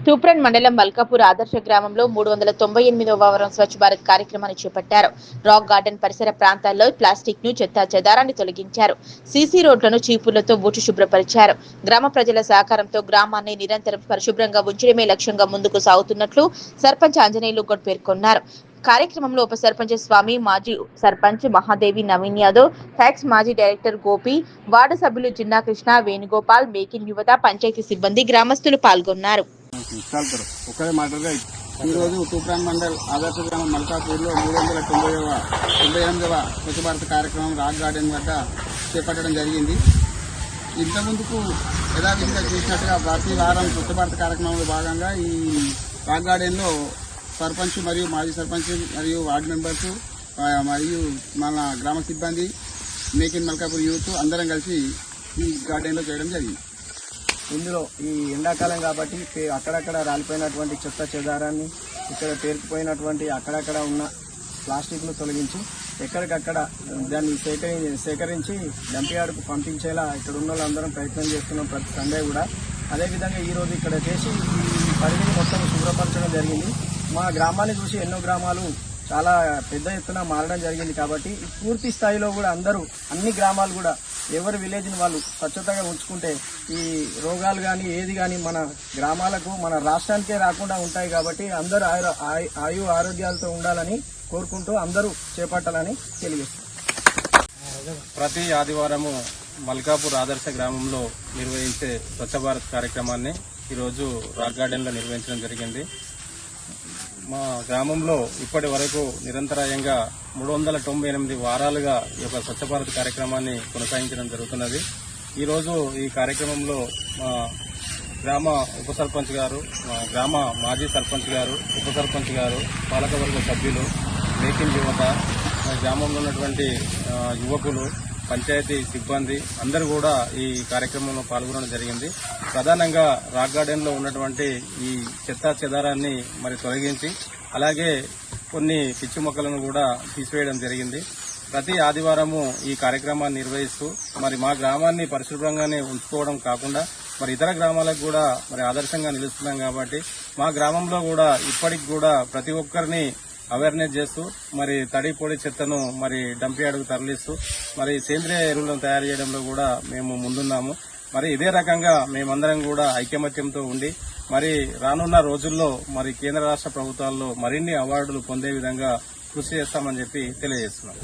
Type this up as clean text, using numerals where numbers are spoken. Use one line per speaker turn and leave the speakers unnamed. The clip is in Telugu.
తూప్రన్ మండలం మల్కాపూర్ ఆదర్శ గ్రామంలో 398వ వారం స్వచ్ఛ భారత్ కార్యక్రమాన్ని చేపట్టారు. రాక్ గార్డెన్ పరిసర ప్రాంతాల్లో ప్లాస్టిక్ ను చెత్త చెదారాన్ని తొలగించారు. సీసీ రోడ్లను చీపుర్లతో ఊడ్చి శుభ్రపరిచారు. గ్రామ ప్రజల సహకారంతో గ్రామాన్ని నిరంతరం పరిశుభ్రంగా ఉంచడమే లక్ష్యంగా ముందుకు సాగుతున్నట్లు సర్పంచ్ ఆంజనేయులు గౌడ్ పేర్కొన్నారు. కార్యక్రమంలో ఉప సర్పంచ్ స్వామి, మాజీ సర్పంచ్ మహాదేవి, నవీన్ యాదవ్, ఫ్యాక్స్ మాజీ డైరెక్టర్ గోపి, వార్డు సభ్యులు జిన్నా కృష్ణ, వేణుగోపాల్, మేకిన్ యువత, పంచాయతీ సిబ్బంది, గ్రామస్తులు పాల్గొన్నారు.
ఈ రోజు తూప్రాన్ మండల్ ఆదర్శ గ్రామం మల్కాపూర్లో 398వ స్వచ్ఛ భారత్ కార్యక్రమం రాక్ గార్డెన్ వద్ద చేపట్టడం జరిగింది. ఇంతకుముందుకు యథావిధిగా చేసినట్టుగా ప్రతి వారం స్వచ్ఛ భారత్ కార్యక్రమంలో భాగంగా ఈ రాక్ గార్డెన్లో సర్పంచ్ మరియు మాజీ సర్పంచ్ మరియు వార్డు మెంబర్స్ మరియు మన గ్రామ సిబ్బంది, మేక్ ఇన్ మల్కాపూర్ యూత్ అందరం కలిసి ఈ గార్డెన్లో చేయడం జరిగింది.
ఇందులో ఈ ఎండాకాలం కాబట్టి అక్కడక్కడ రాలిపోయినటువంటి చెత్త చెదారాన్ని, ఇక్కడ పేరుకుపోయినటువంటి అక్కడక్కడ ఉన్న ప్లాస్టిక్ను తొలగించి ఎక్కడికక్కడ దాన్ని సేకరించి డంపియార్డుకు పంపించేలా ఇక్కడ ఉన్న వాళ్ళందరం ప్రయత్నం చేస్తున్నాం ప్రతి సండే కూడా. అదేవిధంగా ఈరోజు ఇక్కడ చేసి ఈ పరిధిని మొత్తం శుభ్రపరచడం జరిగింది. మా గ్రామాన్ని చూసి ఎన్నో గ్రామాలు చాలా పెద్ద ఎత్తున మారడం జరిగింది కాబట్టి పూర్తి స్థాయిలో కూడా అందరూ అన్ని గ్రామాలు కూడా ఎవరి విలేజ్ని వాళ్ళు స్వచ్ఛతగా ఉంచుకుంటే ఈ రోగాలు కానీ ఏది కానీ మన గ్రామాలకు మన రాష్ట్రానికే రాకుండా ఉంటాయి. కాబట్టి అందరూ ఆయు ఆరోగ్యాలతో ఉండాలని కోరుకుంటూ అందరూ చేపట్టాలని తెలియజేస్తారు.
ప్రతి ఆదివారము మల్కాపూర్ ఆదర్శ గ్రామంలో నిర్వహించే స్వచ్ఛ భారత్ కార్యక్రమాన్ని ఈరోజు రాక్ గార్డెన్లో నిర్వహించడం జరిగింది. మా గ్రామంలో ఇప్పటి వరకు నిరంతరాయంగా 398 వారాలుగా ఈ యొక్క స్వచ్ఛ భారత్ కార్యక్రమాన్ని కొనసాగించడం జరుగుతున్నది. ఈరోజు ఈ కార్యక్రమంలో మా గ్రామ ఉప సర్పంచ్ గారు, మా గ్రామ మాజీ సర్పంచ్ గారు, ఉప సర్పంచ్ గారు, పాలకవర్గ సభ్యులు, మేకిన్ యువత, మా గ్రామంలో ఉన్నటువంటి యువకులు, పంచాయతీ సిబ్బంది అందరూ కూడా ఈ కార్యక్రమంలో పాల్గొనడం జరిగింది. ప్రధానంగా రాక్ గార్డెన్ లో ఉన్నటువంటి ఈ చెత్త చెదారాన్ని మరి తొలగించి అలాగే కొన్ని పిచ్చి మొక్కలను కూడా తీసివేయడం జరిగింది. ప్రతి ఆదివారము ఈ కార్యక్రమాన్ని నిర్వహిస్తూ మరి మా గ్రామాన్ని పరిశుభ్రంగానే ఉంచుకోవడం కాకుండా మరి ఇతర గ్రామాలకు కూడా మరి ఆదర్శంగా నిలుస్తున్నాం కాబట్టి మా గ్రామంలో కూడా ఇప్పటికి కూడా ప్రతి ఒక్కరిని అవేర్నెస్ చేస్తూ మరి తడి పొడి చెత్తను మరి డంపియార్డుకు తరలిస్తూ మరి సేంద్రియ ఎరువులను తయారు చేయడంలో కూడా మేము ముందున్నాము. మరి ఇదే రకంగా మేమందరం కూడా ఐకమత్యంతో ఉండి మరి రానున్న రోజుల్లో మరి కేంద్ర రాష్ట్ర ప్రభుత్వాల్లో మరిన్ని అవార్డులు పొందే విధంగా కృషి చేస్తామని చెప్పి తెలియజేస్తున్నాం.